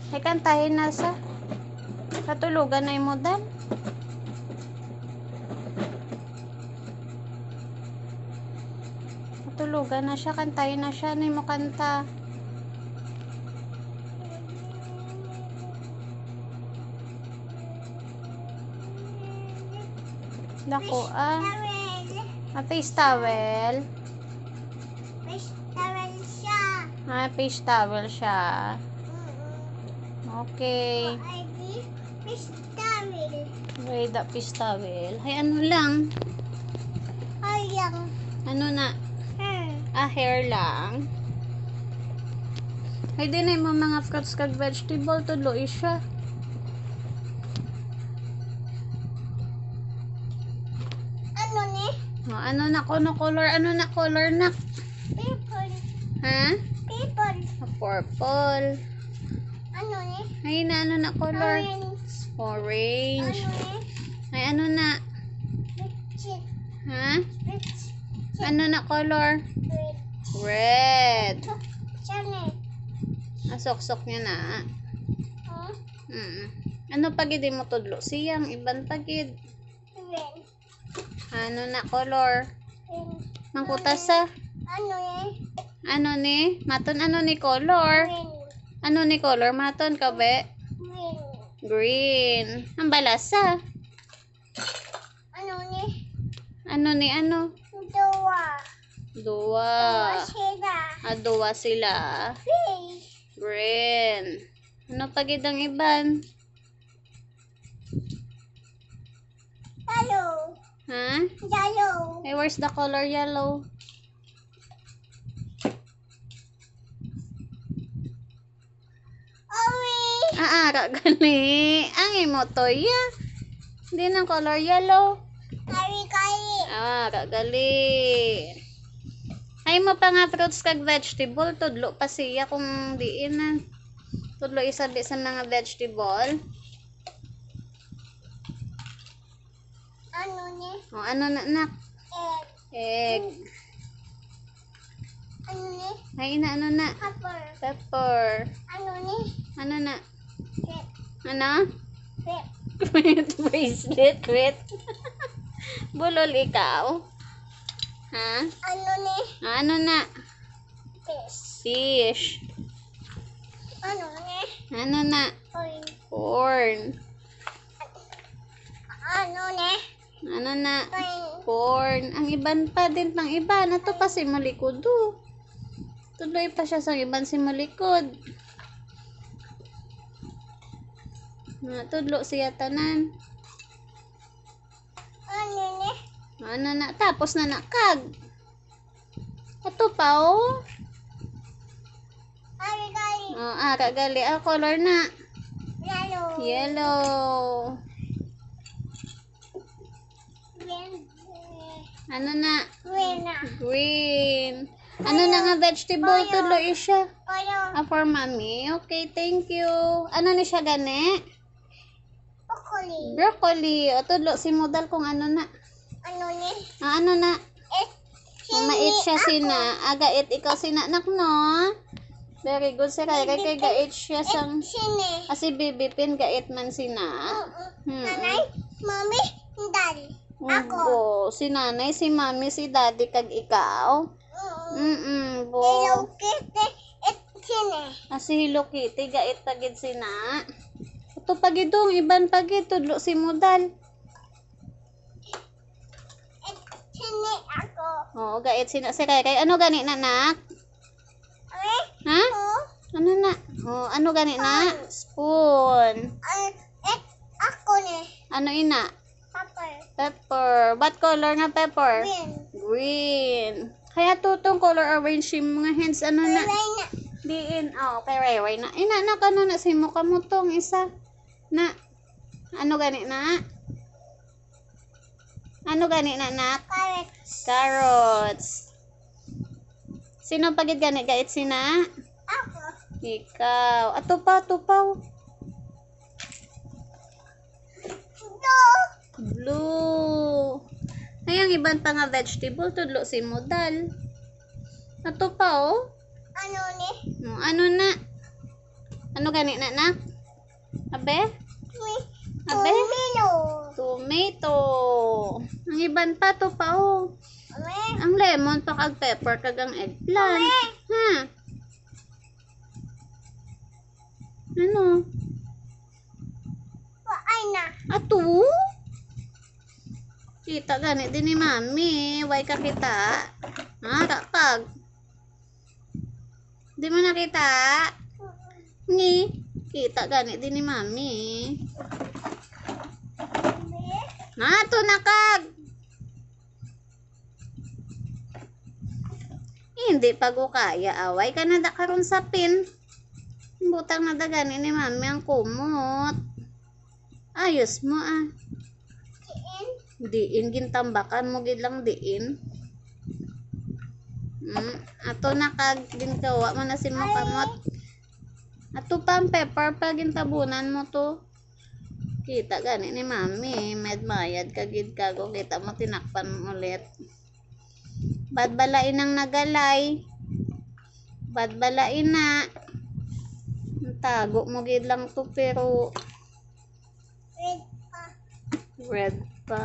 Ay kantahin na sa katulugan na mo dan. Katulugan na siya, kantahin na siya, ano mo kanta. Dako face towel. Fish towel siya. Fish towel siya. Okay. Fish towel. Wait, the fish towel. Hay, ano lang? Ayang. Ano na? Hair lang. Hay, din ay mga fruits kag vegetable, tulo siya. Ano ni? Ano na color? Ano na color na? Purple. Ha? Purple. Purple. Ano ni? Ay, na ano na color? Orange. Orange. Ano ni? Ay, ano na? Red. Ha? Red. Ano na color? Red. Red. Chane. Asok-sok niya na. Oh. Ano pagid mo tudlo? Siyang iban pagid. Red. Ano na color? Red. Mangkutasa. Ano ni? Ano ni? Maton ano ni color? Green. Ano ni color? Maton ka be? Green. Green. Ang balasa. Ano ni? Ano ni ano? Dua. Dua. Sila. Dua sila. Fish. Green. Ano pagid ang iban? Yellow. Ha? Yellow. Hey, where's the color yellow? Orange. Kagali. Ang imo to ya. Hindi ng color yellow. Kari-kari. Kagali. Ay mo pa nga fruits kag vegetable. Tudlo pa siya kung diin na. Tudlo isa di sa mga vegetable. Ano ni? Ano na nak? Egg. Egg. Ano ni? Ay na ano na? Apple. Pepper. Ano ni? Ano na? Red. Ano? Red. Quit bracelet. Quit. Bulol ikaw. Ha? Ano ni? Ano na? Fish. Fish. Ano ni? Ano na? Orange. Corn. Ano ni? Ano na? Pine. Corn. Ang iban pa din pang iba. Nato pa si malikod do. Tuloy pa siya sa iban si malikod. Tudlo siya tanan. Ano ni? Ano na? Tapos na nakag. Ito pa oh. Kari-kari. Kagali. Color na. Yellow. Yellow. Green. Ano na? Green na. Green. Ano na nga vegetable? Tudlo siya. Kaya. For mommy. Okay, thank you. Ano ni siya gani? Broccoli. Broccoli. Tudlo si modal kung ano na. Ano ni? Ano na? Mait siya Ako. sina. Gait ikaw sinanak no? Very good si Rai. Kay gait siya sang... Sini. Si Bibi Pin gait man sina. Nanay, mami, dad. Ako. Si nanay, si mami, si daddy kag ikaw. Bo. Hello Kitty, sini. Si Hello Kitty gait pagid sina. Ito pagid dong iban pagid tudlo si modal. Sini ako. Gait sina si Rai. Ano gani na nak? Ha? Ano na? Ano gani na? Spoon. Ako ni. Ano ina? Pepper. Pepper. What color nga pepper? Green. Green. Kaya tutong color orange yung mga hands. Ano na? Kulay na. Diin. Okay, ray na. Ina, ano na si mukha mo tong isa. Na. Ano gani na? Ano gani na nak? Carrots. Carrots. Sino pagid gani? Gait sina? Ako. Ikaw. Tupaw. No. Blue. Ay, ang iban pa nga vegetable, tudlo si modal. Ato pa, oh. Ano ni? Ano na? Ano gani na nak? Abe? Abe? Tumino. Tomato. Ang iban pa to pa oh. Ang lemon pa kag pepper kag ang eggplant. Ha? Ano? Ay na. Ato? Kita gani din ni mami. Way ka kita. Ha? Takag. Di mo nakita? Ni? Kita gani din ni mami. Ato nakag. Hindi pa ko kaya. Away ka na da karon sa pin. Butang na da gani ni mami ang kumot. Ayos mo ah. Diin gintambakan mo gid lang diin. Ato nakag ginkawa man na si mo kamot. Ato pa ang pepper pa gintabunan mo to. Kita gani ni mami, medmayad kagid kago kita mo tinakpan mo ulit. Badbalain ang nagalay. Badbalain na. Tago mo gid lang to pero Red pa. red pa.